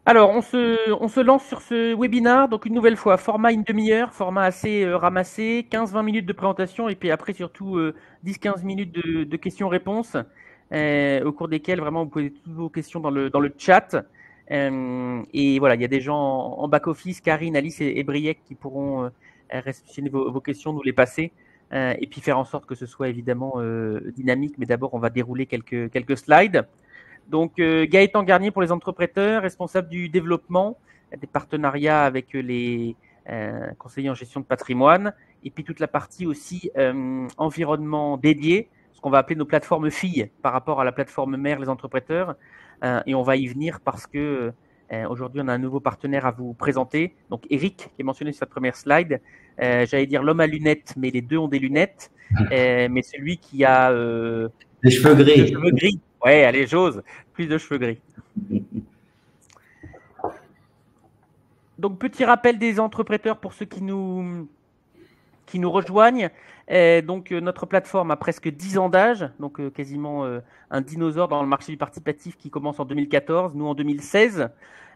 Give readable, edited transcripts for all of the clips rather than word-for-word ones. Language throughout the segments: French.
Alors, on se lance sur ce webinar. Donc, une nouvelle fois, format une demi-heure, format assez ramassé, 15-20 minutes de présentation et puis après, surtout 10-15 minutes de questions-réponses au cours desquelles, vraiment, vous posez toutes vos questions dans le chat. Et voilà, il y a des gens en back-office, Karine, Alice et Briec, qui pourront réceptionner vos questions, nous les passer et puis faire en sorte que ce soit évidemment dynamique. Mais d'abord, on va dérouler quelques slides. Donc, Gaëtan Garnier pour les entrepreneurs, responsable du développement, des partenariats avec les conseillers en gestion de patrimoine, et puis toute la partie aussi environnement dédié, ce qu'on va appeler nos plateformes filles par rapport à la plateforme mère, les entrepreneurs. Et on va y venir parce que aujourd'hui, on a un nouveau partenaire à vous présenter. Donc, Eric, qui est mentionné sur cette première slide, j'allais dire l'homme à lunettes, mais les deux ont des lunettes. Mais celui qui a Les cheveux plus de gris. cheveux gris. Ouais, allez, j'ose. Plus de cheveux gris. Donc, petit rappel des entrepreneurs pour ceux qui nous rejoignent. Donc, notre plateforme a presque 10 ans d'âge, donc quasiment un dinosaure dans le marché du participatif qui commence en 2014, nous en 2016.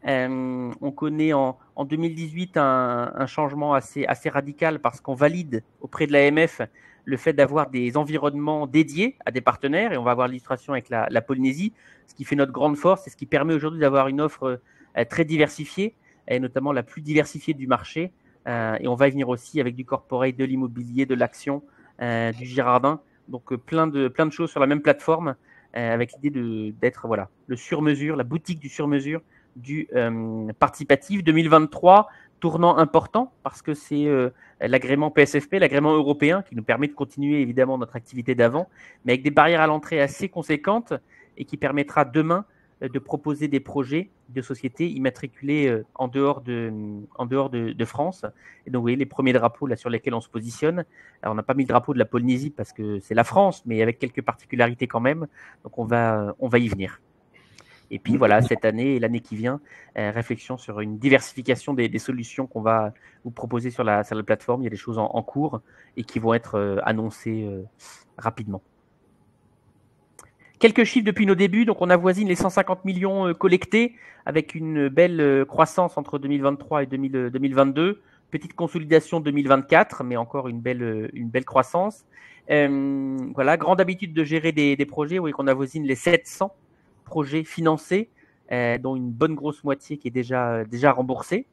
On connaît en 2018 un changement assez radical parce qu'on valide auprès de l'AMF le fait d'avoir des environnements dédiés à des partenaires, et on va avoir l'illustration avec la Polynésie, ce qui fait notre grande force et ce qui permet aujourd'hui d'avoir une offre très diversifiée, et notamment la plus diversifiée du marché. Et on va y venir aussi avec du corporate, de l'immobilier, de l'action, du Girardin. Donc plein de choses sur la même plateforme, avec l'idée d'être voilà, le sur-mesure, la boutique du sur-mesure du participatif 2023, tournant important parce que c'est l'agrément PSFP, l'agrément européen, qui nous permet de continuer évidemment notre activité d'avant, mais avec des barrières à l'entrée assez conséquentes et qui permettra demain de proposer des projets de sociétés immatriculées en dehors de France. Et donc, vous voyez les premiers drapeaux là sur lesquels on se positionne. Alors, on n'a pas mis le drapeau de la Polynésie parce que c'est la France, mais avec quelques particularités quand même. Donc, on va y venir. Et puis voilà, cette année et l'année qui vient, réflexion sur une diversification des solutions qu'on va vous proposer sur la plateforme. Il y a des choses en cours et qui vont être annoncées rapidement. Quelques chiffres depuis nos débuts, donc on avoisine les 150 millions collectés avec une belle croissance entre 2023 et 2022. Petite consolidation 2024, mais encore une belle croissance. Voilà, grande habitude de gérer des projets. Vous voyez qu'on avoisine les 700 projets financés, dont une bonne grosse moitié qui est déjà remboursée.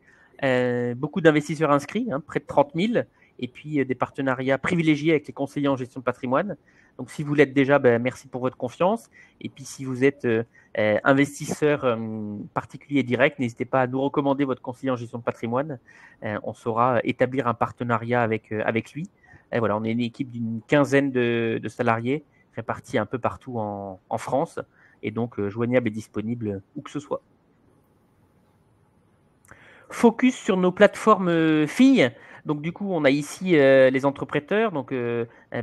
Beaucoup d'investisseurs inscrits, près de 30 000, et puis des partenariats privilégiés avec les conseillers en gestion de patrimoine. Donc, si vous l'êtes déjà, merci pour votre confiance. Et puis, si vous êtes investisseur particulier et direct, n'hésitez pas à nous recommander votre conseiller en gestion de patrimoine. On saura établir un partenariat avec lui. Et voilà, on est une équipe d'une quinzaine de salariés répartis un peu partout en France, et donc joignable et disponible où que ce soit. Focus sur nos plateformes filles. Donc, du coup, on a ici les entrepreneurs, donc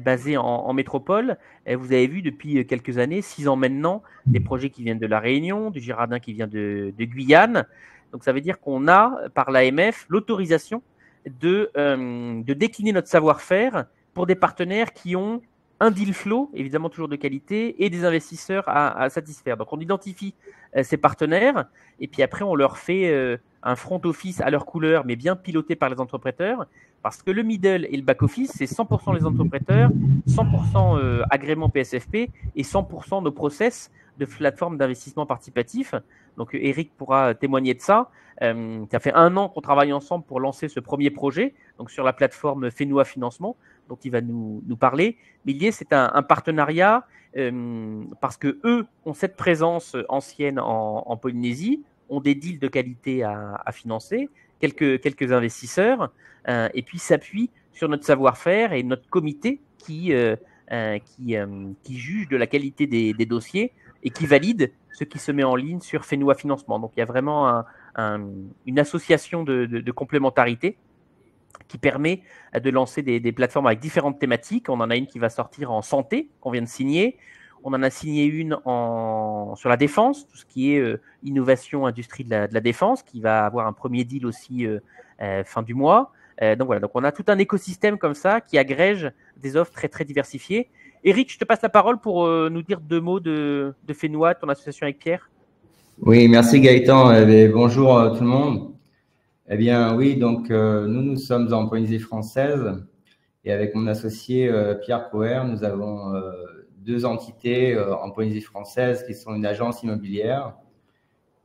basés en métropole. Vous avez vu depuis quelques années, 6 ans maintenant, des projets qui viennent de La Réunion, du Girardin qui vient de Guyane. Donc, ça veut dire qu'on a, par l'AMF, l'autorisation de décliner notre savoir-faire pour des partenaires qui ont un deal flow, évidemment toujours de qualité, et des investisseurs à satisfaire. Donc, on identifie ces partenaires, et puis après, on leur fait un front office à leur couleur, mais bien piloté par les entrepreneurs, parce que le middle et le back office, c'est 100% les entrepreneurs, 100% agrément PSFP et 100% nos process de plateforme d'investissement participatif. Donc, Eric pourra témoigner de ça. Ça fait 1 an qu'on travaille ensemble pour lancer ce premier projet, donc sur la plateforme Fenoua Financement, dont il va nous parler. Mais l'idée, c'est un partenariat parce que eux ont cette présence ancienne en Polynésie, ont des deals de qualité à financer, quelques investisseurs, et puis s'appuient sur notre savoir-faire et notre comité qui juge de la qualité des dossiers et qui valide ce qui se met en ligne sur Fenoua Financement. Donc, il y a vraiment une association de complémentarité qui permet de lancer des plateformes avec différentes thématiques. On en a une qui va sortir en santé, qu'on vient de signer. On en a signé une sur la défense, tout ce qui est innovation, industrie de la défense, qui va avoir un premier deal aussi fin du mois. Donc voilà, donc on a tout un écosystème comme ça qui agrège des offres très très diversifiées. Eric, je te passe la parole pour nous dire 2 mots de Fenoua, ton association avec Pierre. Oui, merci Gaëtan. Bonjour tout le monde. Eh bien, oui, donc nous sommes en Polynésie française et avec mon associé Pierre Coher, nous avons deux entités en Polynésie française qui sont une agence immobilière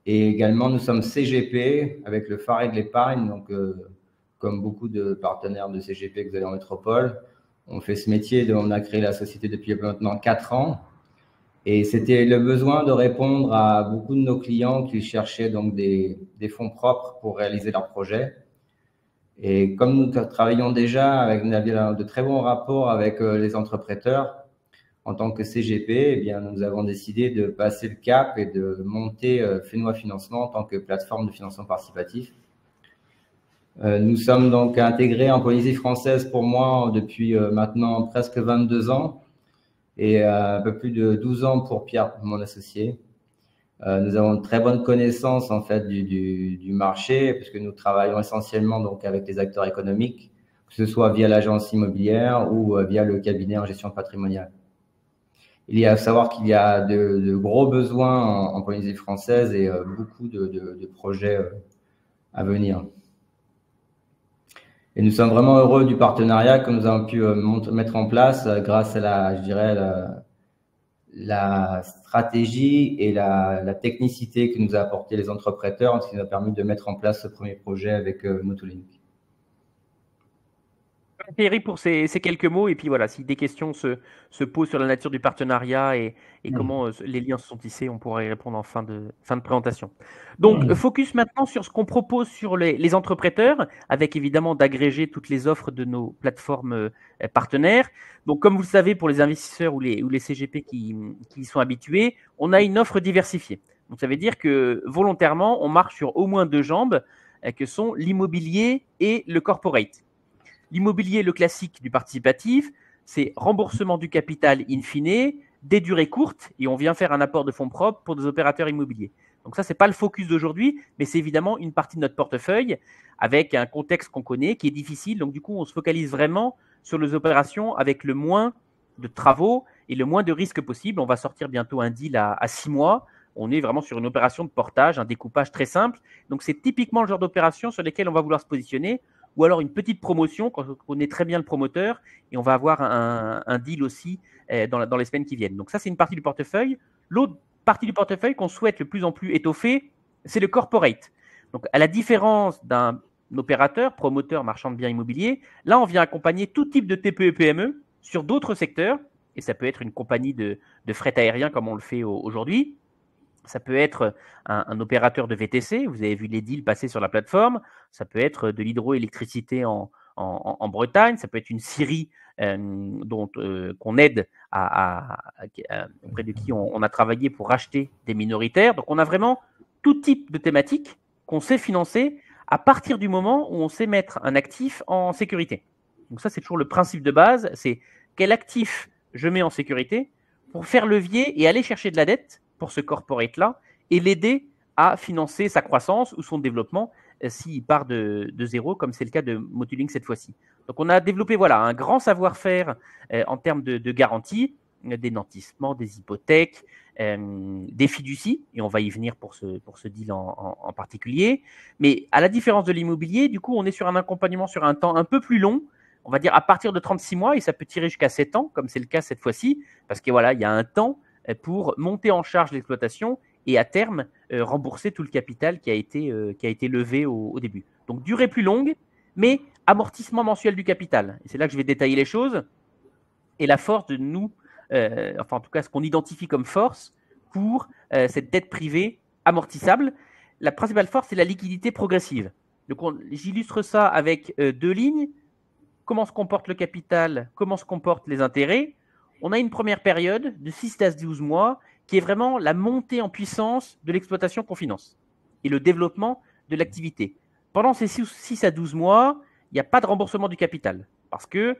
et également nous sommes CGP avec le Phare de l'épargne. Donc, comme beaucoup de partenaires de CGP que vous avez en métropole, on fait ce métier. On a créé la société depuis maintenant 4 ans. Et c'était le besoin de répondre à beaucoup de nos clients qui cherchaient donc des fonds propres pour réaliser leurs projets. Et comme nous travaillons déjà avec de très bons rapports avec les entrepreneurs en tant que CGP, eh bien, nous avons décidé de passer le cap et de monter Fenois Financement en tant que plateforme de financement participatif. Nous sommes donc intégrés en Polynésie française pour moi depuis maintenant presque 22 ans et un peu plus de 12 ans pour Pierre, mon associé. Nous avons une très bonne connaissance en fait du marché puisque nous travaillons essentiellement donc avec les acteurs économiques, que ce soit via l'agence immobilière ou via le cabinet en gestion patrimoniale. Il y a à savoir qu'il y a de gros besoins en Polynésie française et beaucoup de projets à venir. Et nous sommes vraiment heureux du partenariat que nous avons pu mettre en place grâce à la stratégie et la technicité que nous a apporté les entrepreneurs, ce qui nous a permis de mettre en place ce premier projet avec Motolink. Thierry pour ces quelques mots. Et puis voilà, si des questions se posent sur la nature du partenariat et comment les liens se sont tissés, on pourra y répondre en fin de présentation. Donc, focus maintenant sur ce qu'on propose sur les entrepreneurs, avec évidemment d'agréger toutes les offres de nos plateformes partenaires. Donc, comme vous le savez, pour les investisseurs ou les CGP qui y sont habitués, on a une offre diversifiée. Donc, ça veut dire que volontairement, on marche sur au moins deux jambes, que sont l'immobilier et le corporate. L'immobilier, le classique du participatif, c'est remboursement du capital in fine, des durées courtes, et on vient faire un apport de fonds propres pour des opérateurs immobiliers. Donc ça, ce n'est pas le focus d'aujourd'hui, mais c'est évidemment une partie de notre portefeuille avec un contexte qu'on connaît, qui est difficile. Donc du coup, on se focalise vraiment sur les opérations avec le moins de travaux et le moins de risques possible. On va sortir bientôt un deal à 6 mois. On est vraiment sur une opération de portage, un découpage très simple. Donc c'est typiquement le genre d'opération sur lesquelles on va vouloir se positionner, ou alors une petite promotion quand on connaît très bien le promoteur et on va avoir un deal aussi dans les semaines qui viennent. Donc ça, c'est une partie du portefeuille. L'autre partie du portefeuille qu'on souhaite de plus en plus étoffer, c'est le corporate. Donc à la différence d'un opérateur, promoteur, marchand de biens immobiliers, là, on vient accompagner tout type de TPE et PME sur d'autres secteurs, et ça peut être une compagnie de fret aérien comme on le fait aujourd'hui. Ça peut être un opérateur de VTC, vous avez vu les deals passer sur la plateforme, ça peut être de l'hydroélectricité en Bretagne, ça peut être une scierie qu'on aide auprès de qui on a travaillé pour racheter des minoritaires. Donc on a vraiment tout type de thématiques qu'on sait financer à partir du moment où on sait mettre un actif en sécurité. Donc ça, c'est toujours le principe de base, c'est quel actif je mets en sécurité pour faire levier et aller chercher de la dette pour ce corporate-là et l'aider à financer sa croissance ou son développement s'il part de zéro, comme c'est le cas de Motulink cette fois-ci. Donc, on a développé voilà, un grand savoir-faire en termes de garantie, des nantissements, des hypothèques, des fiducies, et on va y venir pour ce deal en particulier. Mais à la différence de l'immobilier, du coup, on est sur un accompagnement sur un temps un peu plus long, on va dire à partir de 36 mois, et ça peut tirer jusqu'à 7 ans, comme c'est le cas cette fois-ci, parce que voilà, il y a un temps pour monter en charge l'exploitation et à terme rembourser tout le capital qui a été levé au début. Donc durée plus longue, mais amortissement mensuel du capital. Et c'est là que je vais détailler les choses. Et la force de nous, enfin en tout cas ce qu'on identifie comme force pour cette dette privée amortissable, la principale force, c'est la liquidité progressive. Donc j'illustre ça avec deux lignes. Comment se comporte le capital, comment se comportent les intérêts. On a une première période de 6 à 12 mois qui est vraiment la montée en puissance de l'exploitation qu'on finance et le développement de l'activité. Pendant ces 6 à 12 mois, il n'y a pas de remboursement du capital parce que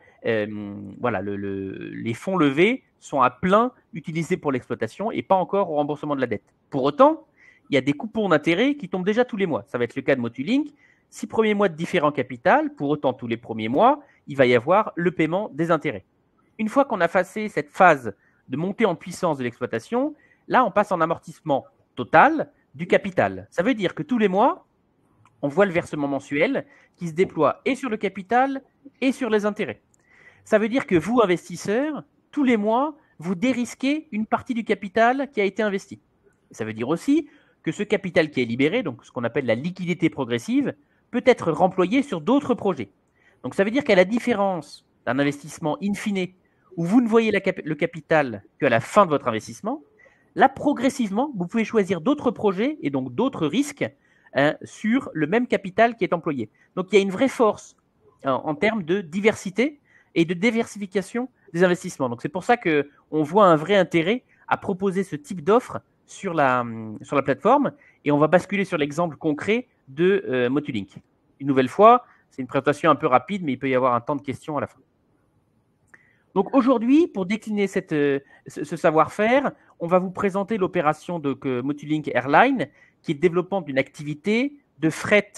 voilà, les fonds levés sont à plein utilisés pour l'exploitation et pas encore au remboursement de la dette. Pour autant, il y a des coupons d'intérêt qui tombent déjà tous les mois. Ça va être le cas de Motulink. 6 premiers mois de différent capital, pour autant tous les premiers mois, il va y avoir le paiement des intérêts. Une fois qu'on a passé cette phase de montée en puissance de l'exploitation, là, on passe en amortissement total. du capital. Ça veut dire que tous les mois, on voit le versement mensuel qui se déploie et sur le capital et sur les intérêts. Ça veut dire que vous, investisseurs, tous les mois, vous dérisquez une partie du capital qui a été investi. Ça veut dire aussi que ce capital qui est libéré, donc ce qu'on appelle la liquidité progressive, peut être remployé sur d'autres projets. Donc ça veut dire qu'à la différence d'un investissement in fine, où vous ne voyez le capital qu'à la fin de votre investissement, là, progressivement, vous pouvez choisir d'autres projets et donc d'autres risques sur le même capital qui est employé. Donc, il y a une vraie force en termes de diversité et de diversification des investissements. Donc, c'est pour ça qu'on voit un vrai intérêt à proposer ce type d'offre sur la plateforme. Et on va basculer sur l'exemple concret de Motulink. Une nouvelle fois, c'est une présentation un peu rapide, mais il peut y avoir un temps de questions à la fin. Donc aujourd'hui, pour décliner ce savoir-faire, on va vous présenter l'opération de Motulink Airlines, qui est le développement d'une activité de fret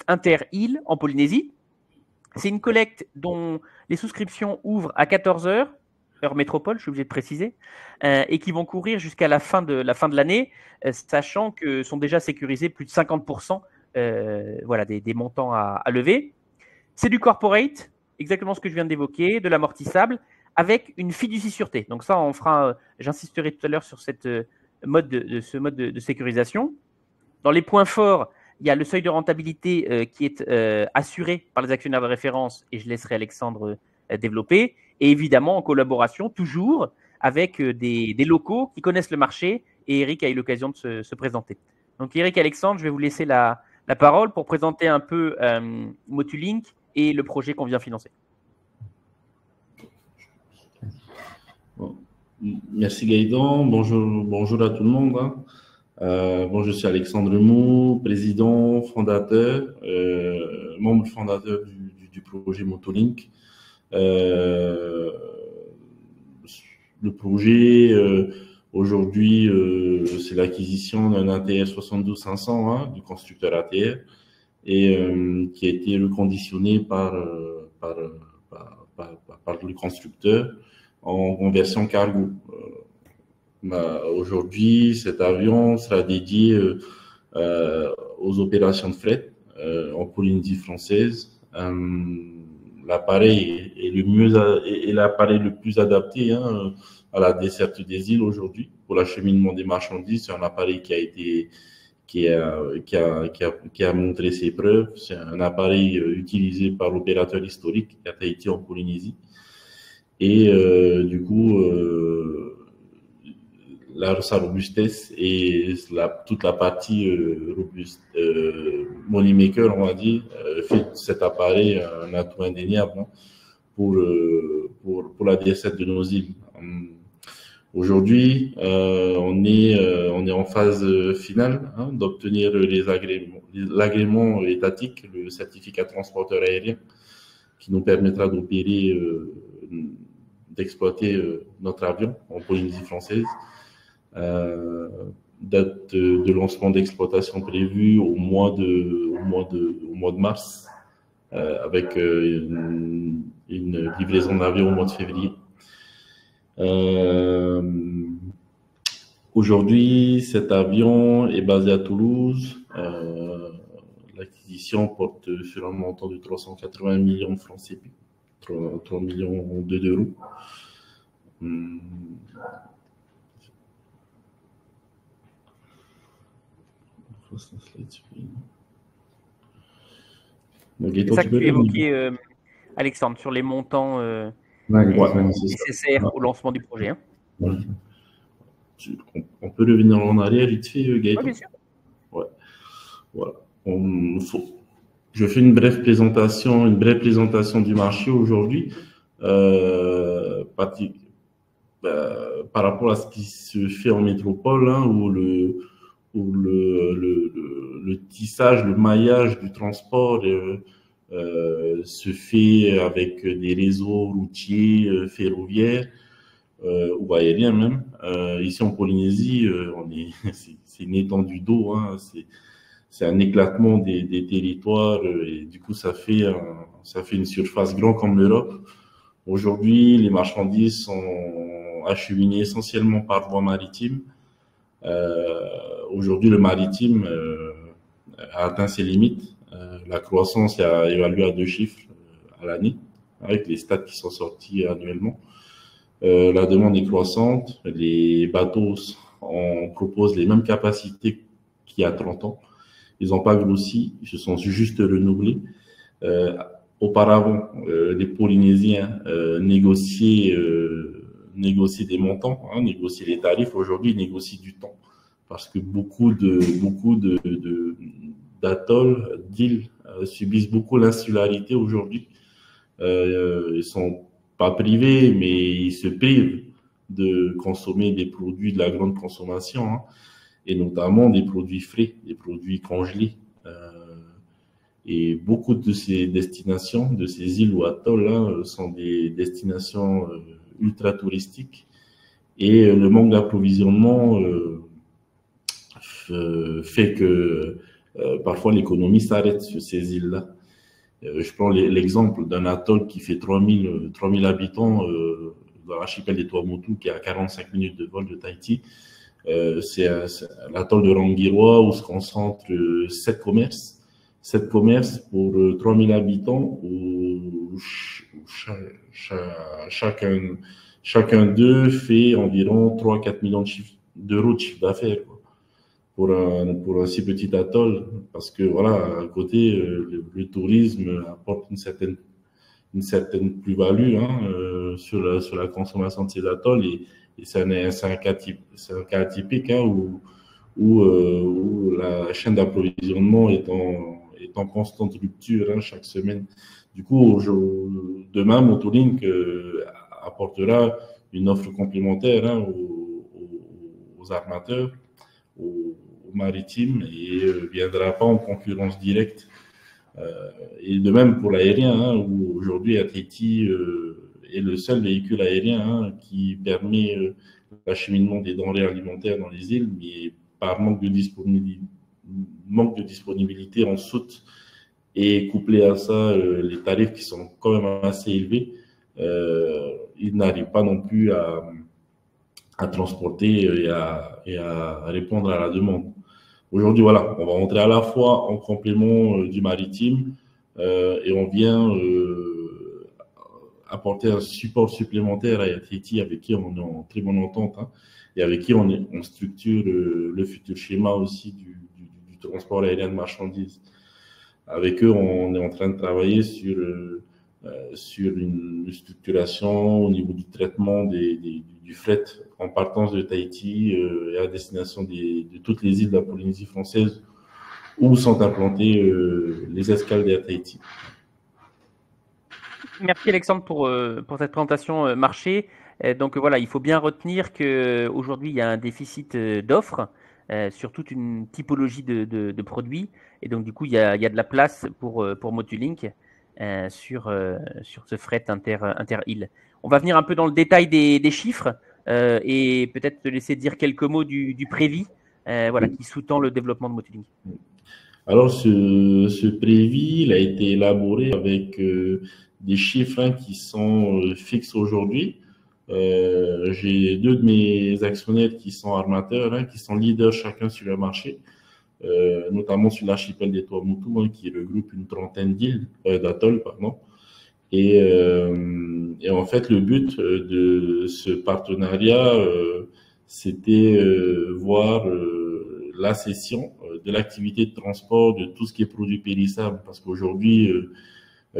inter-îles en Polynésie. C'est une collecte dont les souscriptions ouvrent à 14 h, heure métropole, je suis obligé de préciser, et qui vont courir jusqu'à la fin de l'année, sachant que sont déjà sécurisés plus de 50% voilà, des montants à lever. C'est du corporate, exactement ce que je viens d'évoquer, de l'amortissable, avec une fiducie sûreté. Donc ça, on fera, j'insisterai tout à l'heure sur ce mode de sécurisation. Dans les points forts, il y a le seuil de rentabilité qui est assuré par les actionnaires de référence, et je laisserai Alexandre développer. Et évidemment, en collaboration, toujours, avec des locaux qui connaissent le marché, et Eric a eu l'occasion de se présenter. Donc Eric, Alexandre, je vais vous laisser la parole pour présenter un peu Motulink et le projet qu'on vient financer. Bon. Merci Gaëtan, bonjour à tout le monde. Bon, je suis Alexandre Mou, président, fondateur, membre fondateur du projet Motulink. Le projet, aujourd'hui, c'est l'acquisition d'un ATR 72500 du constructeur ATR et qui a été reconditionné par le constructeur en version cargo. Aujourd'hui, cet avion sera dédié aux opérations de fret en Polynésie française. L'appareil est l'appareil le plus adapté à la desserte des îles aujourd'hui pour l'acheminement des marchandises. C'est un appareil qui a montré ses preuves. C'est un appareil utilisé par l'opérateur historique à Tahiti en Polynésie. Et du coup, sa robustesse et toute la partie robuste, moneymaker, on va dire, fait cet appareil un atout indéniable pour la desserte de nos îles. Aujourd'hui, on est en phase finale d'obtenir l'agrément étatique, le certificat transporteur aérien, qui nous permettra d'opérer, d'exploiter notre avion en Polynésie française. Date de lancement d'exploitation prévue au mois de mars, avec une livraison d'avion au mois de février. Aujourd'hui, cet avion est basé à Toulouse. L'acquisition porte sur un montant de 380 millions de francs CFA, 3 millions d'euros. C'est ça que tu évoquais, Alexandre, sur les montants nécessaires au lancement du projet. Ouais. On peut revenir en arrière vite fait, Gaëtan? Oui, bien sûr. Ouais. Voilà. Je fais une brève présentation du marché aujourd'hui. Par rapport à ce qui se fait en métropole, où le tissage, le maillage du transport se fait avec des réseaux routiers, ferroviaires ou aériens même. Ici en Polynésie, c'est une étendue d'eau, c'est un éclatement des territoires et du coup ça fait une surface grande comme l'Europe. Aujourd'hui, les marchandises sont acheminées essentiellement par voie maritime. Aujourd'hui, le maritime a atteint ses limites. La croissance est évaluée à 2 chiffres à l'année, avec les stats qui sont sortis annuellement. La demande est croissante. Les bateaux proposent les mêmes capacités qu'il y a 30 ans. Ils n'ont pas grossi, ils se sont juste renouvelés. Auparavant, les Polynésiens négociaient des montants, négociaient les tarifs. Aujourd'hui, ils négocient du temps. Parce que beaucoup d'atolls, d'îles subissent beaucoup l'insularité aujourd'hui. Ils sont pas privés, mais ils se privent de consommer des produits de la grande consommation, et notamment des produits frais, des produits congelés. Et beaucoup de ces destinations, de ces îles ou atolls, sont des destinations ultra touristiques. Et le manque d'approvisionnement fait que parfois l'économie s'arrête sur ces îles-là. Je prends l'exemple d'un atoll qui fait 3000 habitants dans l'archipel des Tuamotu, qui est à 45 minutes de vol de Tahiti. C'est l'atoll de Rangiroa où se concentrent 7 commerces. 7 commerces pour 3000 habitants où chacun d'eux fait environ 3-4 millions d'euros de chiffre d'affaires pour un si petit atoll, parce que voilà, à côté, le tourisme apporte une certaine plus-value sur la consommation de ces atolls, et c'est un cas atypique où la chaîne d'approvisionnement est en constante rupture chaque semaine. Du coup, demain, Motolink apportera une offre complémentaire aux armateurs, aux maritimes, et viendra pas en concurrence directe. Et de même pour l'aérien, où aujourd'hui Tahiti est le seul véhicule aérien qui permet l'acheminement des denrées alimentaires dans les îles, mais par manque de disponibilité en soute, et couplé à ça les tarifs qui sont quand même assez élevés, ils n'arrivent pas non plus à transporter et à répondre à la demande. Aujourd'hui, voilà, on va rentrer à la fois en complément du maritime et on vient apporter un support supplémentaire à Tahiti, avec qui on est en très bonne entente, et avec qui on structure le futur schéma aussi du transport aérien de marchandises. Avec eux, on est en train de travailler sur une structuration au niveau du traitement du fret en partance de Tahiti et à destination de toutes les îles de la Polynésie française où sont implantées les escales d'Air Tahiti. Merci Alexandre pour cette présentation marché. Donc voilà, il faut bien retenir qu'aujourd'hui, il y a un déficit d'offres sur toute une typologie de produits. Et donc du coup, il y a de la place pour Motolink sur ce fret inter-île. On va venir un peu dans le détail des chiffres et peut-être te laisser dire quelques mots du prévis qui sous-tend le développement de Motolink. Alors, ce prévis, il a été élaboré avec des chiffres qui sont fixes aujourd'hui. J'ai 2 de mes actionnaires qui sont armateurs, qui sont leaders chacun sur le marché, notamment sur l'archipel des Tuamotu, qui regroupe une trentaine d'atolls, pardon. Et en fait, le but de ce partenariat, c'était voir la cession de l'activité de transport de tout ce qui est produit périssable, parce qu'aujourd'hui,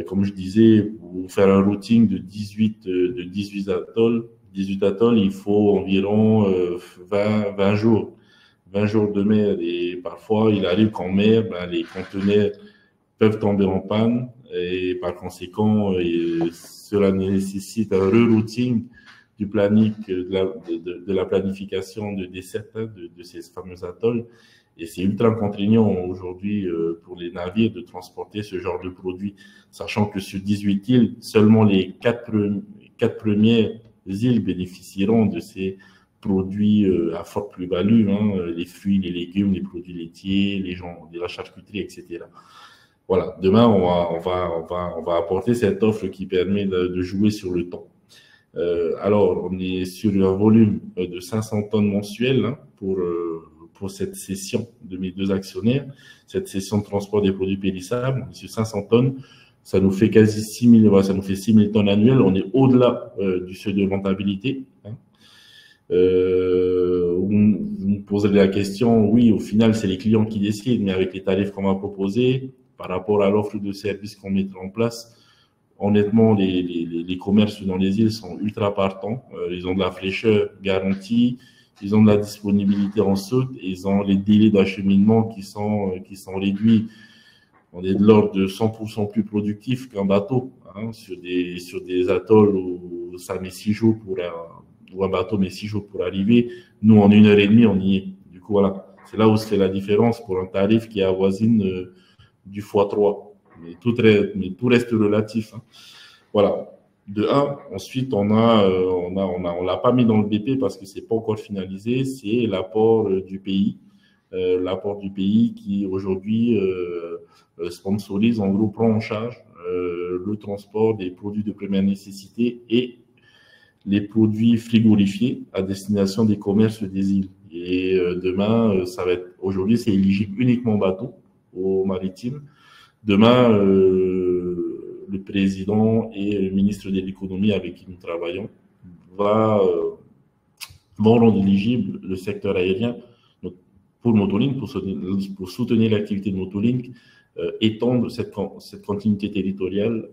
comme je disais, pour faire un routing de 18 atolls, il faut environ 20 jours. 20 jours de mer, et parfois il arrive qu'en mer, les conteneurs peuvent tomber en panne, et par conséquent, cela nécessite un rerouting du planning, de la planification de dessert de ces fameux atolls. Et c'est ultra contraignant aujourd'hui pour les navires de transporter ce genre de produits, sachant que sur 18 îles, seulement les 4 premières îles bénéficieront de ces produits à forte plus-value, les fruits, les légumes, les produits laitiers, de la charcuterie, etc. Voilà, demain, on va apporter cette offre qui permet de jouer sur le temps. Alors, on est sur un volume de 500 tonnes mensuelles hein, pour cette session de mes deux actionnaires, cette session de transport des produits périssables. On est sur 500 tonnes, ça nous fait quasi 6 000, ça nous fait 6 000 tonnes annuelles. On est au-delà du seuil de rentabilité. Hein. Vous me poserez la question, oui, au final, c'est les clients qui décident, mais avec les tarifs qu'on va proposer, par rapport à l'offre de services qu'on mettra en place, honnêtement, les commerces dans les îles sont ultra partants. Ils ont de la fraîcheur garantie, ils ont de la disponibilité en soute, et ils ont les délais d'acheminement qui sont réduits. On est de l'ordre de 100% plus productif qu'un bateau, hein, sur des atolls où ça met 6 jours où un bateau met 6 jours pour arriver. Nous, en 1 heure et demie, on y est. Du coup, voilà. C'est là où se fait la différence pour un tarif qui avoisine du x3. Mais tout reste relatif. Hein. Voilà. De un. Ensuite, on l'a pas mis dans le BP parce que c'est pas encore finalisé. C'est l'apport du pays. L'apport du pays qui aujourd'hui sponsorise, en gros, prend en charge le transport des produits de première nécessité et les produits frigorifiés à destination des commerces des îles. Et demain, ça va être, aujourd'hui, c'est éligible uniquement au bateau, au maritime. Demain, le président et le ministre de l'économie avec qui nous travaillons vont rendre éligible le secteur aérien pour Motolink, pour soutenir l'activité de Motolink, étendre cette continuité territoriale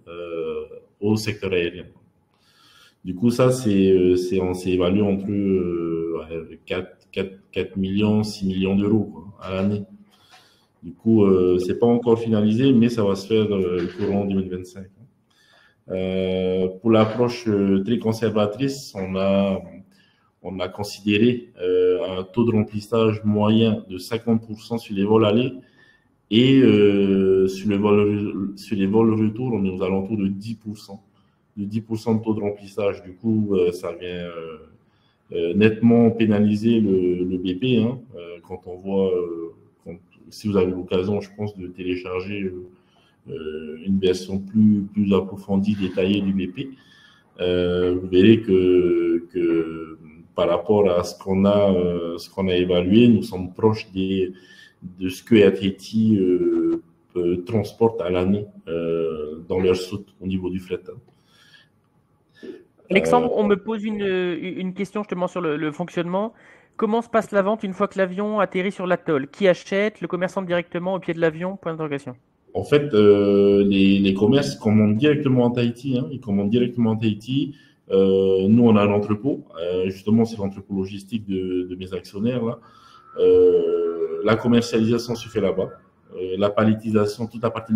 au secteur aérien. Du coup, ça, on s'est évalué entre 4 millions, 6 millions d'euros à l'année. Du coup, c'est pas encore finalisé, mais ça va se faire courant 2025. Pour l'approche très conservatrice, on a considéré un taux de remplissage moyen de 50% sur les vols allés et sur les vols retour, on est aux alentours de 10%. De 10% de taux de remplissage. Du coup, ça vient nettement pénaliser le BP. Hein, quand on voit, si vous avez l'occasion, je pense, de télécharger une version plus approfondie, détaillée du BP, vous verrez que par rapport à ce qu'on a évalué, nous sommes proches de ce que RTT transporte à l'année dans leur soute au niveau du fret. Alexandre, on me pose une question justement sur le fonctionnement. Comment se passe la vente une fois que l'avion atterrit sur l'atoll? Qui achète? Le commerçant directement au pied de l'avion? Point d'interrogation. En fait, les commerces commandent directement en Tahiti. Hein, ils commandent directement en Tahiti. Nous, on a un entrepôt. Justement, c'est l'entrepôt logistique de mes actionnaires. Là. La commercialisation se fait là-bas. La palettisation, toute la partie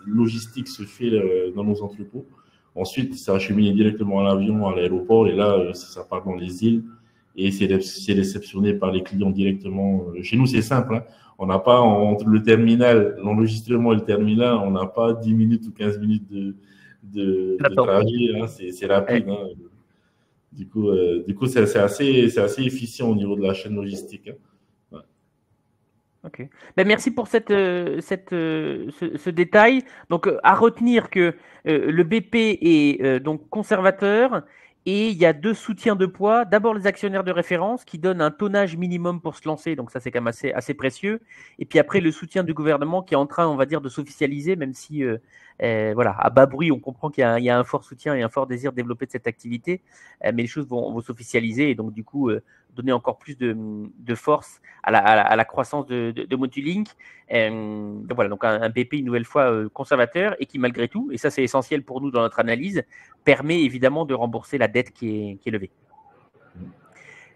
logistique se fait dans nos entrepôts. Ensuite, c'est acheminé directement à l'avion, à l'aéroport, et là, ça part dans les îles, et c'est réceptionné par les clients directement. Chez nous, c'est simple, hein. On n'a pas, entre le terminal, l'enregistrement et le terminal, on n'a pas 10 minutes ou 15 minutes de trajet, hein. C'est rapide. Hein. Du coup, c'est assez efficient au niveau de la chaîne logistique. Hein. Ok. Ben, merci pour ce détail. Donc, à retenir que le BP est donc conservateur et il y a 2 soutiens de poids. D'abord, les actionnaires de référence qui donnent un tonnage minimum pour se lancer. Donc, ça, c'est quand même assez précieux. Et puis après, le soutien du gouvernement qui est en train, on va dire, de s'officialiser, même si, voilà, à bas bruit, on comprend qu'il y a un fort soutien et un fort désir de développer cette activité. Mais les choses vont s'officialiser et donc, du coup, donner encore plus de force à la croissance de Motolink. Donc voilà, donc un BP une nouvelle fois conservateur et qui malgré tout, et ça c'est essentiel pour nous dans notre analyse, permet évidemment de rembourser la dette qui est levée.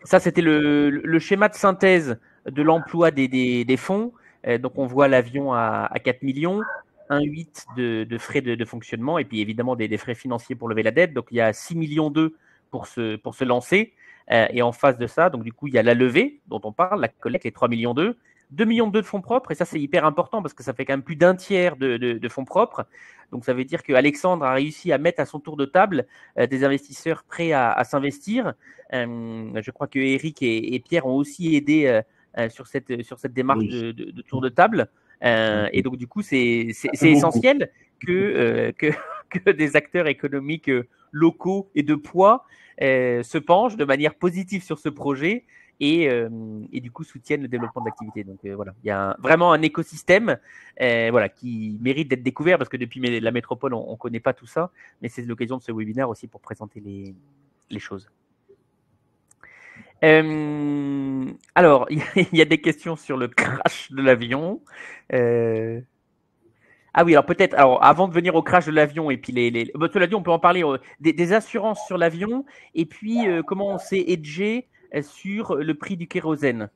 Ça c'était le schéma de synthèse de l'emploi des fonds. Donc on voit l'avion à 4 millions, 1,8 de frais de fonctionnement et puis évidemment des frais financiers pour lever la dette. Donc il y a 6 millions d'euros pour se lancer. Et en face de ça, donc du coup, il y a la levée dont on parle, la collecte, les 3 millions d'euros, 2 millions d'euros de fonds propres, et ça c'est hyper important parce que ça fait quand même plus d'un tiers de fonds propres. Donc ça veut dire qu'Alexandre a réussi à mettre à son tour de table des investisseurs prêts à s'investir. Je crois que Eric et Pierre ont aussi aidé sur cette démarche de tour de table. Et donc du coup, c'est essentiel que que des acteurs économiques locaux et de poids se penchent de manière positive sur ce projet et du coup soutiennent le développement de l'activité. Donc voilà, il y a vraiment un écosystème voilà, qui mérite d'être découvert parce que depuis la métropole, on ne connaît pas tout ça, mais c'est l'occasion de ce webinaire aussi pour présenter les choses. Alors, il y a des questions sur le crash de l'avion. Ah oui, alors peut-être, alors avant de venir au crash de l'avion, et puis cela dit, on peut en parler, des assurances sur l'avion, et puis comment on s'est hedgé sur le prix du kérosène.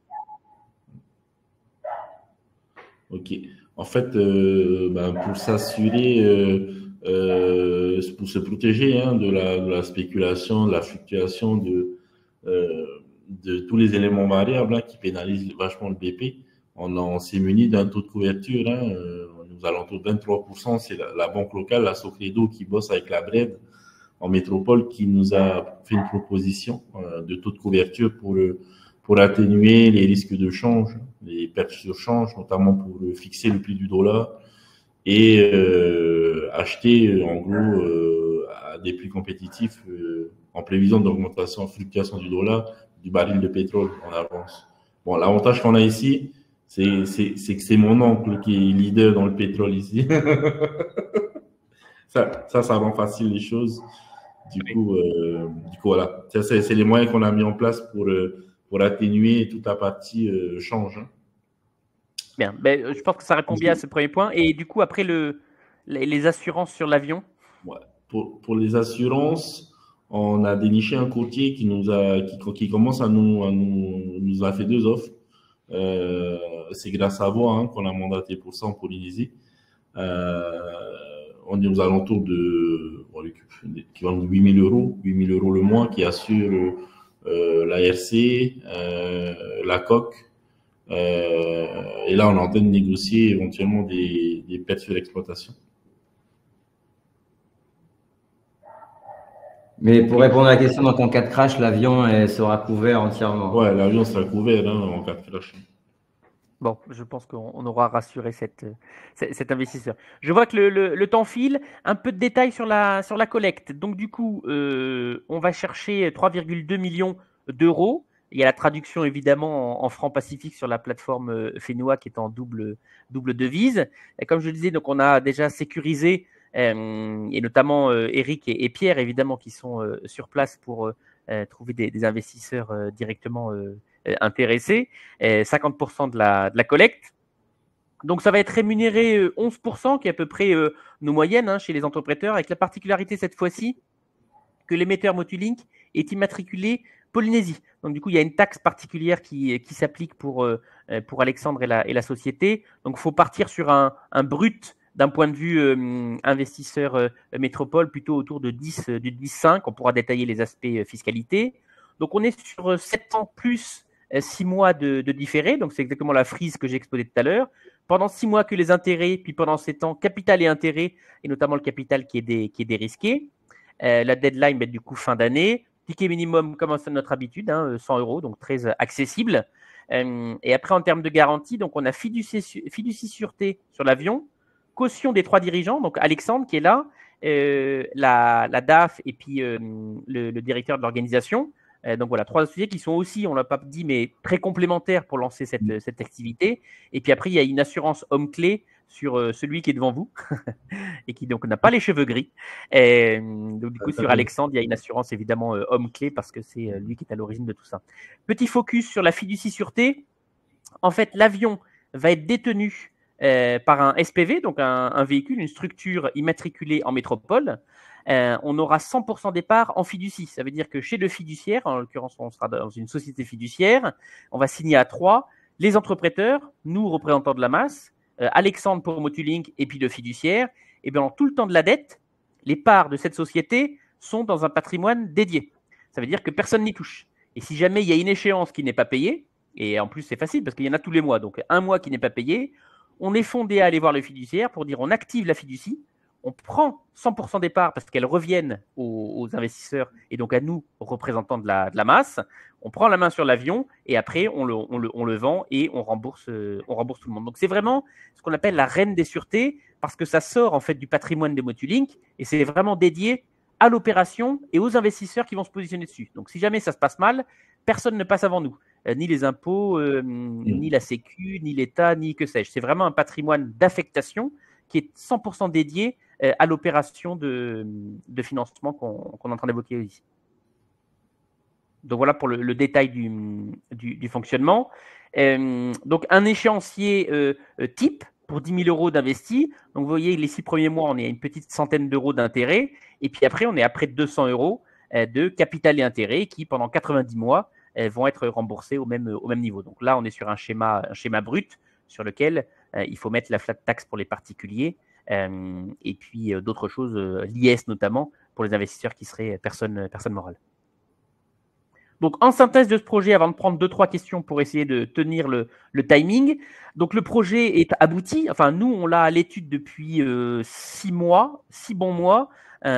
Ok. En fait, pour s'assurer, pour se protéger de la spéculation, de la fluctuation de tous les éléments variables qui pénalisent vachement le BP, on s'est muni d'un taux de couverture. Nous alentours de 23%. C'est la banque locale, la Socredo, qui bosse avec la BRED en métropole, qui nous a fait une proposition de taux de couverture pour atténuer les risques de change, les pertes sur change, notamment pour fixer le prix du dollar et acheter en gros à des prix compétitifs en prévision d'augmentation, fluctuation du dollar, du baril de pétrole en avance. Bon, l'avantage qu'on a ici, c'est que c'est mon oncle qui est leader dans le pétrole ici. ça rend facile les choses. Du coup, voilà. C'est les moyens qu'on a mis en place pour atténuer toute la partie change. Bien, je pense que ça répond bien à ce premier point. Et du coup, après les assurances sur l'avion. Ouais. Pour les assurances, on a déniché un courtier qui commence à nous a fait 2 offres. C'est grâce à vous qu'on a mandaté pour ça en Polynésie. On est aux alentours de 8 000 euros, 8 000 euros le mois, qui assure l'ARC, la coque. Et là, on est en train de négocier éventuellement des pertes sur l'exploitation. Mais pour répondre à la question, donc en cas de crash, l'avion sera couvert entièrement. Ouais, l'avion sera couvert en cas de crash. Bon, je pense qu'on aura rassuré cet investisseur. Je vois que le temps file. Un peu de détails sur la collecte. Donc du coup, on va chercher 3,2 millions d'euros. Il y a la traduction évidemment en francs pacifiques sur la plateforme Fenua qui est en double devise. Et comme je le disais, donc on a déjà sécurisé et notamment Eric et Pierre évidemment qui sont sur place pour trouver des investisseurs directement intéressés, 50% de la collecte. Donc ça va être rémunéré 11%, qui est à peu près nos moyennes chez les entrepreneurs, avec la particularité cette fois-ci que l'émetteur Motulink est immatriculé Polynésie. Donc du coup, il y a une taxe particulière qui s'applique pour Alexandre et la société. Donc il faut partir sur un brut d'un point de vue investisseur métropole, plutôt autour de 10,5. On pourra détailler les aspects fiscalité. Donc on est sur 7 ans plus 6 mois de différé. Donc c'est exactement la frise que j'ai exposée tout à l'heure. Pendant 6 mois que les intérêts, puis pendant 7 ans, capital et intérêt, et notamment le capital qui est dérisqué. La deadline, du coup, fin d'année. Ticket minimum, comme c'est notre habitude, 100 euros, donc très accessible. Et après, en termes de garantie, donc on a fiducie sûreté sur l'avion, caution des 3 dirigeants, donc Alexandre qui est là, la DAF et puis le directeur de l'organisation. Donc voilà, 3 associés qui sont aussi, on ne l'a pas dit, mais très complémentaires pour lancer cette activité. Et puis après, il y a une assurance homme-clé sur celui qui est devant vous et qui donc n'a pas les cheveux gris. Donc du coup, sur Alexandre, il y a une assurance évidemment homme-clé parce que c'est lui qui est à l'origine de tout ça. Petit focus sur la fiducie sûreté. En fait, l'avion va être détenu par un SPV, donc un véhicule, une structure immatriculée en métropole. On aura 100% des parts en fiducie. Ça veut dire que chez le fiduciaire, en l'occurrence, on sera dans une société fiduciaire, on va signer à 3, les entrepreneurs, nous, représentants de la masse, Alexandre pour Motulink et puis le fiduciaire. Et bien, tout le temps de la dette, les parts de cette société sont dans un patrimoine dédié. Ça veut dire que personne n'y touche. Et si jamais il y a une échéance qui n'est pas payée, et en plus c'est facile parce qu'il y en a tous les mois, donc un mois qui n'est pas payé, on est fondé à aller voir le fiduciaire pour dire on active la fiducie, on prend 100% des parts parce qu'elles reviennent aux investisseurs et donc à nous, représentants de la masse. On prend la main sur l'avion et après, on le vend et on rembourse tout le monde. Donc, c'est vraiment ce qu'on appelle la reine des sûretés parce que ça sort en fait du patrimoine de Motulink et c'est vraiment dédié à l'opération et aux investisseurs qui vont se positionner dessus. Donc, si jamais ça se passe mal, personne ne passe avant nous. Ni les impôts, ni la Sécu, ni l'État, ni que sais-je. C'est vraiment un patrimoine d'affectation qui est 100% dédié à l'opération de financement qu'on est en train d'évoquer ici. Donc voilà pour le détail du fonctionnement. Donc un échéancier type pour 10 000 euros d'investis. Donc vous voyez, les 6 premiers mois, on est à une petite centaine d'euros d'intérêt. Et puis après, on est à près de 200 euros de capital et intérêt qui, pendant 90 mois, vont être remboursés au même niveau. Donc là, on est sur un schéma brut sur lequel il faut mettre la flat tax pour les particuliers et puis d'autres choses, l'IS notamment, pour les investisseurs qui seraient personnes morales. Donc, en synthèse de ce projet, avant de prendre 2-3 questions pour essayer de tenir le timing. Donc, le projet est abouti. Enfin, nous, on l'a à l'étude depuis 6 mois, 6 bons mois.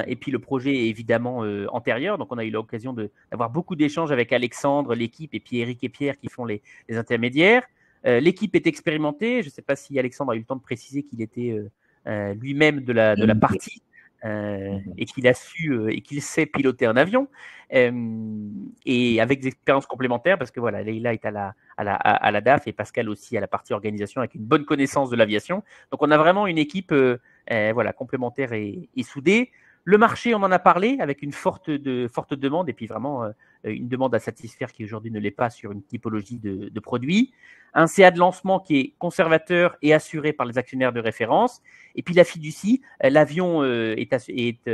Et puis, le projet est évidemment antérieur. Donc, on a eu l'occasion d'avoir beaucoup d'échanges avec Alexandre, l'équipe, et puis Eric et Pierre qui font les intermédiaires. L'équipe est expérimentée. Je ne sais pas si Alexandre a eu le temps de préciser qu'il était lui-même de la partie. Et qu'il a su et qu'il sait piloter un avion et avec des expériences complémentaires parce que voilà, Leïla est à la DAF et Pascal aussi à la partie organisation avec une bonne connaissance de l'aviation. Donc on a vraiment une équipe voilà, complémentaire et soudée. Le marché, on en a parlé avec une forte demande et puis vraiment une demande à satisfaire qui aujourd'hui ne l'est pas sur une typologie de produits. Un CA de lancement qui est conservateur et assuré par les actionnaires de référence. Et puis la fiducie, l'avion est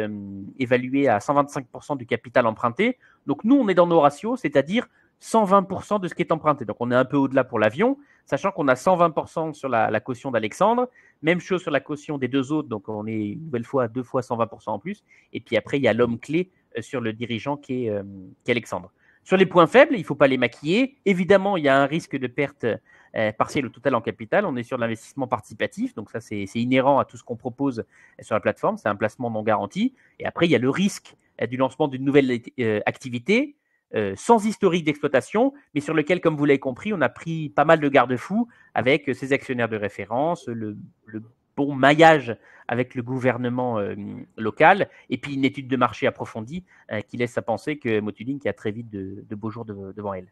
évalué à 125% du capital emprunté. Donc nous, on est dans nos ratios, c'est-à-dire 120% de ce qui est emprunté. Donc on est un peu au-delà pour l'avion, sachant qu'on a 120% sur la caution d'Alexandre. Même chose sur la caution des deux autres, donc on est une nouvelle fois 2 fois 120% en plus. Et puis après, il y a l'homme clé sur le dirigeant qui est Alexandre. Sur les points faibles, il ne faut pas les maquiller. Évidemment, il y a un risque de perte partielle ou totale en capital. On est sur l'investissement participatif, donc ça, c'est inhérent à tout ce qu'on propose sur la plateforme. C'est un placement non garanti. Et après, il y a le risque du lancement d'une nouvelle activité sans historique d'exploitation, mais sur lequel, comme vous l'avez compris, on a pris pas mal de garde-fous avec ses actionnaires de référence, le bon maillage avec le gouvernement local, et puis une étude de marché approfondie qui laisse à penser que Motulink a très vite de beaux jours devant elle.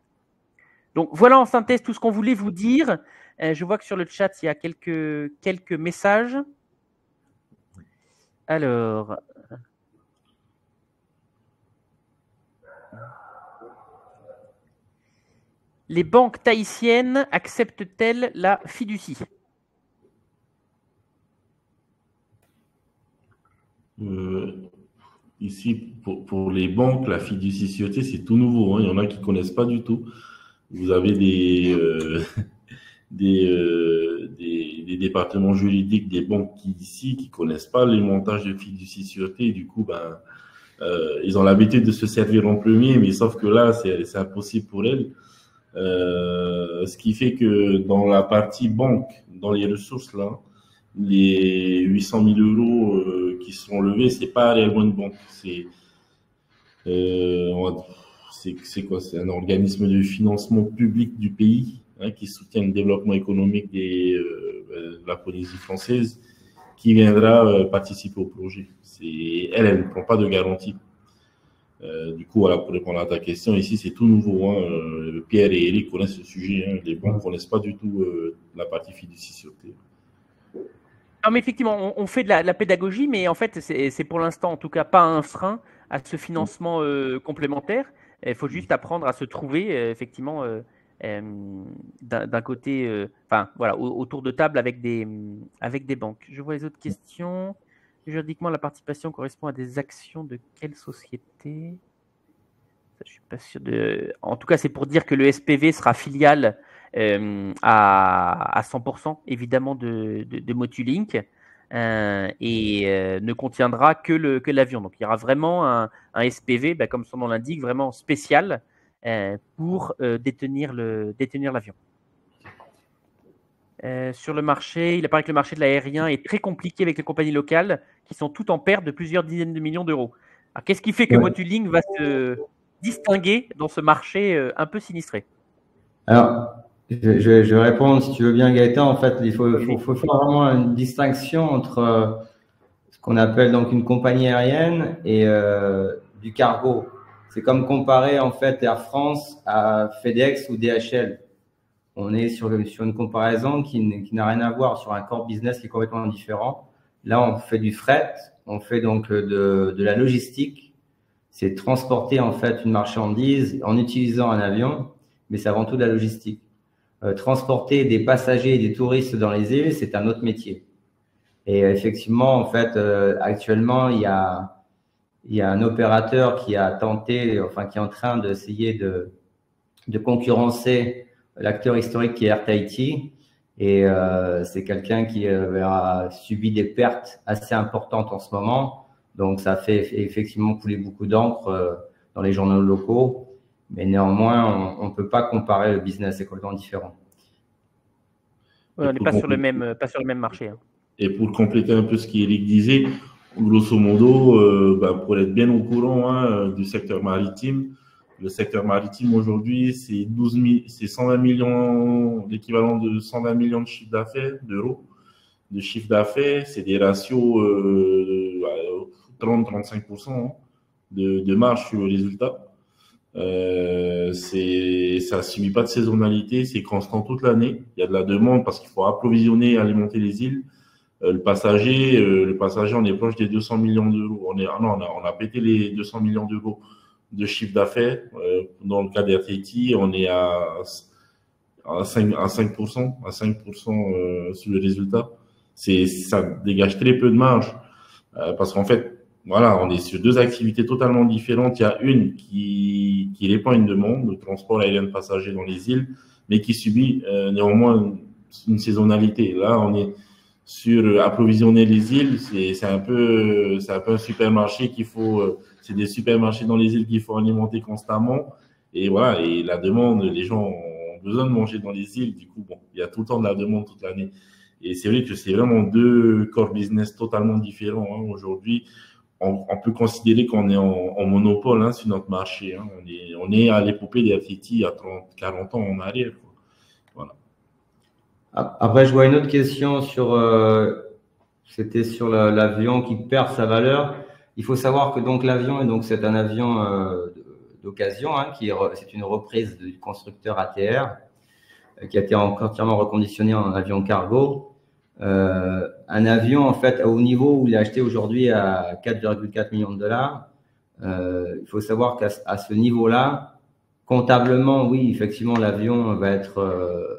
Donc voilà en synthèse tout ce qu'on voulait vous dire. Je vois que sur le chat, il y a quelques messages. Alors... Les banques tahitiennes acceptent-elles la fiducie ? Ici, pour les banques, la fiduciité, c'est tout nouveau. Hein. Il y en a qui ne connaissent pas du tout. Vous avez des départements juridiques des banques ici qui ne connaissent pas les montages de fiduciité. Du coup, ils ont l'habitude de se servir en premier, mais sauf que là, c'est impossible pour elles. Ce qui fait que dans la partie banque, dans les ressources là, les 800 000 euros qui seront levés, c'est pas réellement une banque, c'est quoi? C'est un organisme de financement public du pays qui soutient le développement économique de la Polynésie française, qui viendra participer au projet. Elle ne prend pas de garantie. Du coup, voilà, pour répondre à ta question, ici, c'est tout nouveau. Hein. Pierre et Eric connaissent le sujet. Hein. Les banques ne connaissent pas du tout la partie fiduciité. Non, mais effectivement, on fait de la pédagogie, mais en fait, c'est pour l'instant, en tout cas, pas un frein à ce financement complémentaire. Il faut juste apprendre à se trouver, effectivement, d'un côté, enfin, voilà, autour de table avec des banques. Je vois les autres questions. Juridiquement, la participation correspond à des actions de quelle société ? Ça, je suis pas sûr de. En tout cas, c'est pour dire que le SPV sera filiale à 100% évidemment de Motulink et ne contiendra que l'avion. Donc il y aura vraiment un SPV, comme son nom l'indique, vraiment spécial pour détenir l'avion. sur le marché. Il apparaît que le marché de l'aérien est très compliqué avec les compagnies locales qui sont toutes en perte de plusieurs dizaines de millions d'euros. Alors, qu'est-ce qui fait que Motuling va se distinguer dans ce marché un peu sinistré? Alors, je vais répondre si tu veux bien, Gaëtan. En fait, il faut faire vraiment une distinction entre ce qu'on appelle donc une compagnie aérienne et du cargo. C'est comme comparer en fait Air France à FedEx ou DHL. On est sur une comparaison qui n'a rien à voir, sur un core business qui est complètement différent. Là, on fait du fret, on fait donc de la logistique. C'est transporter en fait une marchandise en utilisant un avion, mais c'est avant tout de la logistique. Transporter des passagers et des touristes dans les îles, c'est un autre métier. Et effectivement, en fait, actuellement, il y a un opérateur qui a tenté, enfin, qui est en train d'essayer de concurrencer l'acteur historique qui est Air Tahiti. Et c'est quelqu'un qui a subi des pertes assez importantes en ce moment. Donc, ça fait effectivement couler beaucoup d'encre dans les journaux locaux. Mais néanmoins, on ne peut pas comparer le business, c'est complètement différent. Ouais, on n'est pas sur le même marché. Hein. Et pour compléter un peu ce qu'Éric disait, grosso modo, pour être bien au courant du secteur maritime, le secteur maritime aujourd'hui, c'est 120 millions, l'équivalent de 120 millions de chiffre d'affaires, d'euros, de chiffre d'affaires. C'est des ratios 30-35% de marge sur le résultat. Ça ne subit pas de saisonnalité, c'est constant toute l'année. Il y a de la demande parce qu'il faut approvisionner et alimenter les îles. Le passager, on est proche des 200 millions d'euros. On a pété les 200 millions d'euros de chiffre d'affaires. Dans le cas d'Air Tahiti, on est à 5% sur le résultat. Ça dégage très peu de marge parce qu'en fait, voilà, on est sur deux activités totalement différentes. Il y a une qui répond à une demande, le transport aérien de passagers dans les îles, mais qui subit néanmoins une saisonnalité. Là, on est sur approvisionner les îles, c'est un peu un supermarché qu'il faut, c'est des supermarchés dans les îles qu'il faut alimenter constamment. Et voilà, et la demande, les gens ont besoin de manger dans les îles. Du coup, bon, il y a tout le temps de la demande toute l'année. Et c'est vrai que c'est vraiment deux core business totalement différents aujourd'hui. On peut considérer qu'on est en monopole sur notre marché. On est à l'épopée d'Air Tahiti il y a 40 ans en arrière. Voilà. Après, je vois une autre question c'était sur l'avion qui perd sa valeur. Il faut savoir que donc l'avion, c'est un avion d'occasion, c'est une reprise du constructeur ATR qui a été entièrement reconditionné en avion cargo. Un avion, en fait, au niveau où il est acheté aujourd'hui à 4,4 millions de dollars, il faut savoir qu'à ce niveau-là, comptablement, oui, effectivement, l'avion va être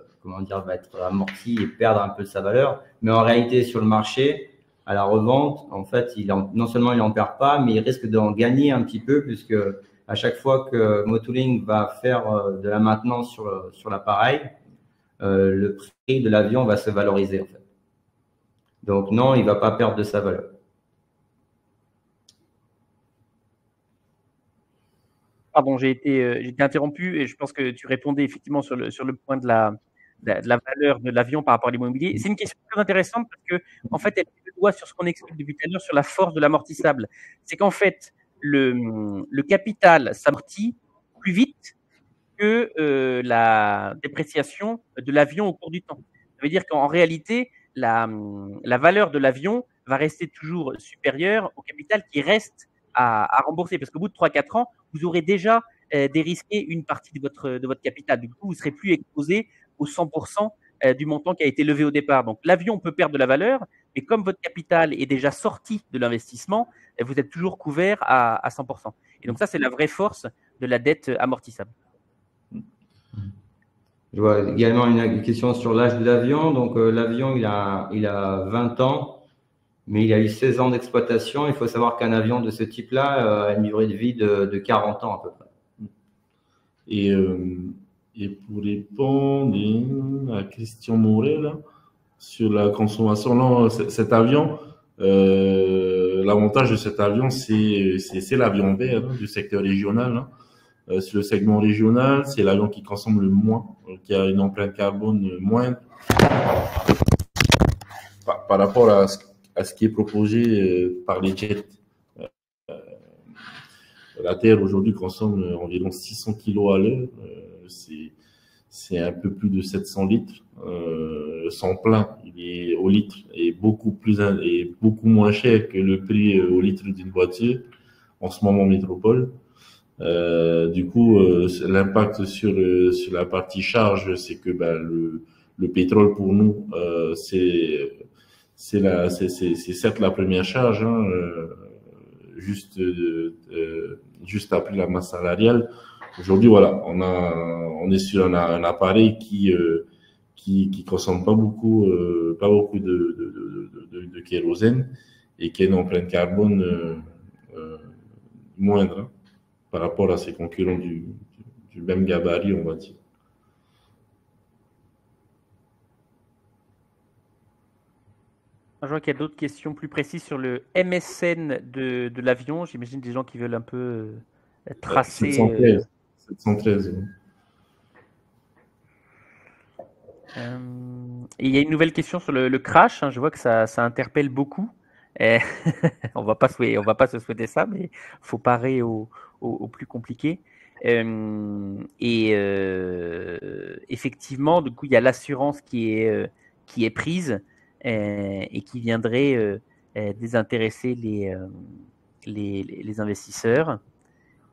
amorti et perdre un peu de sa valeur. Mais en réalité, sur le marché, à la revente, en fait, non seulement il n'en perd pas, mais il risque d'en gagner un petit peu, puisque à chaque fois que Motuling va faire de la maintenance sur l'appareil, le prix de l'avion va se valoriser, en fait. Donc non, il ne va pas perdre de sa valeur. Pardon, j'ai été interrompu et je pense que tu répondais effectivement sur le point de la valeur de l'avion par rapport à l'immobilier. C'est une question très intéressante parce que, en fait, elle met le doigt sur ce qu'on explique depuis tout à l'heure sur la force de l'amortissable. C'est qu'en fait, le capital s'amortit plus vite que la dépréciation de l'avion au cours du temps. Ça veut dire qu'en réalité, la valeur de l'avion va rester toujours supérieure au capital qui reste à rembourser. Parce qu'au bout de 3-4 ans, vous aurez déjà dérisqué une partie de votre capital. Du coup, vous ne serez plus exposé aux 100% du montant qui a été levé au départ. Donc, l'avion peut perdre de la valeur, mais comme votre capital est déjà sorti de l'investissement, vous êtes toujours couvert à 100%. Et donc, ça, c'est la vraie force de la dette amortissable. Je vois également une question sur l'âge de l'avion. Donc, l'avion, il a 20 ans, mais il a eu 16 ans d'exploitation. Il faut savoir qu'un avion de ce type-là a une durée de vie de 40 ans à peu près. Et pour répondre à Christian Morel sur la consommation, là, cet avion, l'avantage de cet avion, c'est l'avion vert du secteur régional. Sur le segment régional, c'est l'avion qui consomme le moins, qui a une empreinte carbone moindre par rapport à ce qui est proposé par les jets. La Terre aujourd'hui consomme environ 600 kg à l'heure. C'est un peu plus de 700 litres. Son plein, il est au litre, est beaucoup moins cher que le prix au litre d'une voiture en ce moment en métropole. Du coup, l'impact sur la partie charge, c'est que le pétrole pour nous, c'est certes la première charge, hein, juste après la masse salariale. Aujourd'hui, voilà, on est sur un appareil qui consomme pas beaucoup de kérosène et qui a une empreinte carbone moindre, hein, par rapport à ses concurrents du même gabarit, on va dire. Je vois qu'il y a d'autres questions plus précises sur le MSN de l'avion. J'imagine des gens qui veulent un peu tracer. 713. Et il y a une nouvelle question sur le crash. Hein. Je vois que ça interpelle beaucoup. On va pas se souhaiter ça, mais faut parer au plus compliqué. Effectivement, du coup, il y a l'assurance qui est prise et qui viendrait désintéresser les investisseurs.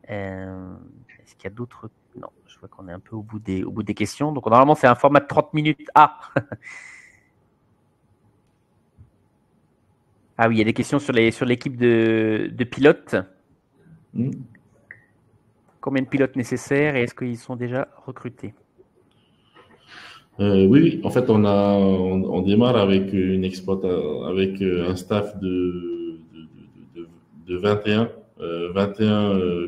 Est-ce qu'il y a d'autres? Non, je vois qu'on est un peu au bout des questions. Donc, normalement, c'est un format de 30 minutes. Ah oui, il y a des questions sur l'équipe de pilotes. Combien de pilotes nécessaires et est-ce qu'ils sont déjà recrutés? Oui. En fait, on démarre avec avec un staff de 21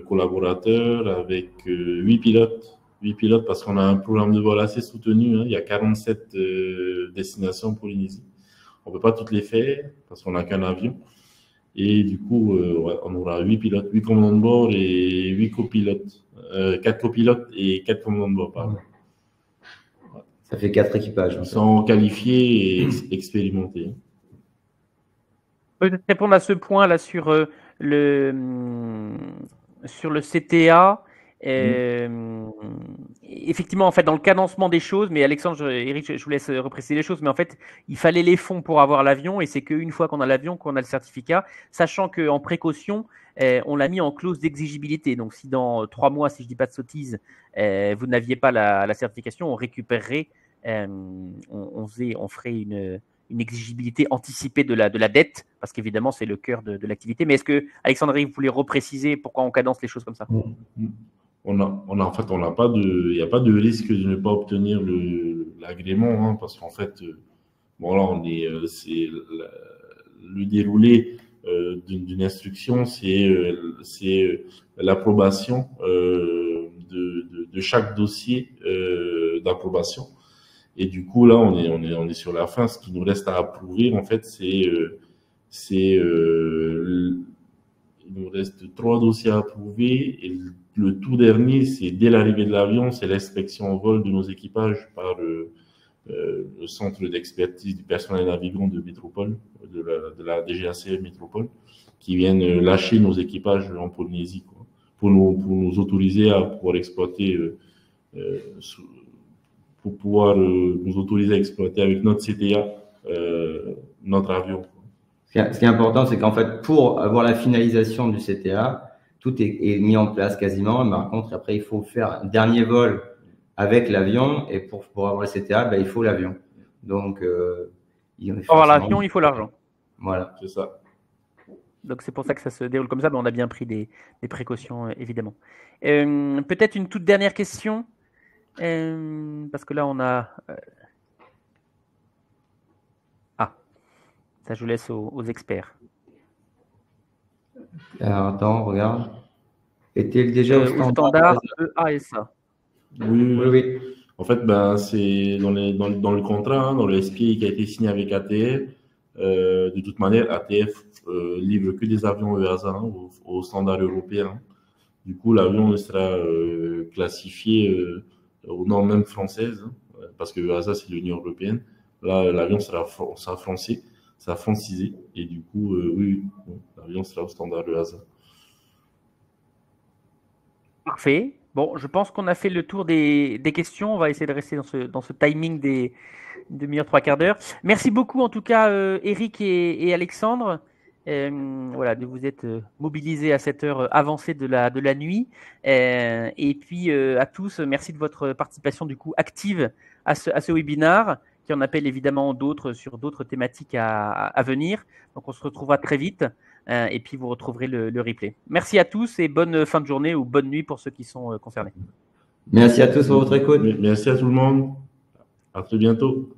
collaborateurs avec 8 pilotes. 8 pilotes parce qu'on a un programme de vol assez soutenu. Hein. Il y a 47 destinations en Polynésie. On ne peut pas toutes les faire parce qu'on n'a qu'un avion. Et du coup, on aura 8 pilotes, 8 commandants de bord et 8 copilotes. 4 copilotes et 4 commandants de bord, pardon. Ça fait 4 équipages. Ils sont qualifiés et expérimentés. Peut-être répondre à ce point là sur le CTA. Effectivement, en fait, dans le cadencement des choses, mais Alexandre, Eric, je vous laisse repréciser les choses, mais en fait, il fallait les fonds pour avoir l'avion, et c'est qu'une fois qu'on a l'avion, qu'on a le certificat, sachant qu'en précaution, on l'a mis en clause d'exigibilité. Donc, si dans 3 mois, si je ne dis pas de sottises, vous n'aviez pas la certification, on récupérerait, on ferait une exigibilité anticipée de la dette, parce qu'évidemment, c'est le cœur de l'activité. Mais est-ce que, Alexandre, vous voulez repréciser pourquoi on cadence les choses comme ça? En fait, il n'y a pas de risque de ne pas obtenir l'agrément, hein, parce qu'en fait, là, c'est le déroulé d'une instruction, c'est l'approbation de chaque dossier d'approbation. Et du coup, là, on est sur la fin. Ce qui nous reste à approuver, en fait, il nous reste 3 dossiers à approuver. Et le tout dernier, c'est dès l'arrivée de l'avion, c'est l'inspection en vol de nos équipages par le centre d'expertise du personnel navigant de métropole, de la DGAC métropole, qui viennent lâcher nos équipages en Polynésie, quoi, pour nous autoriser à pouvoir exploiter nous autoriser à exploiter avec notre CTA notre avion. Ce qui est important, c'est qu'en fait, pour avoir la finalisation du CTA, tout est mis en place quasiment. Mais par contre, après, il faut faire un dernier vol avec l'avion. Et pour avoir le CTA, il faut l'avion. Donc, pour avoir l'avion, il faut l'argent. Voilà. C'est ça. Donc, c'est pour ça que ça se déroule comme ça. Mais on a bien pris des précautions, évidemment. Peut-être une toute dernière question. Parce que là, on a... ça, je laisse aux experts. Alors, attends, regarde. Est-il déjà au standard EASA? Oui. En fait, c'est dans le contrat, hein, dans le SPI qui a été signé avec ATF. De toute manière, ATF livre que des avions EASA, hein, au standard européen. Du coup, l'avion sera classifié aux normes même françaises, hein, parce que EASA, c'est l'Union européenne. Là, l'avion sera français, sera francisé, et du coup, oui, l'avion sera au standard EASA. Parfait. Bon, je pense qu'on a fait le tour des questions. On va essayer de rester dans ce timing des demi-heure, trois quarts d'heure. Merci beaucoup en tout cas, Eric et Alexandre. Voilà, de vous être mobilisés à cette heure avancée de la nuit. Et puis à tous, merci de votre participation du coup active à ce webinaire, qui en appelle évidemment d'autres sur d'autres thématiques à venir. Donc on se retrouvera très vite. Et puis vous retrouverez le replay. Merci à tous et bonne fin de journée ou bonne nuit pour ceux qui sont concernés. Merci à tous pour votre écoute. Merci à tout le monde. À très bientôt.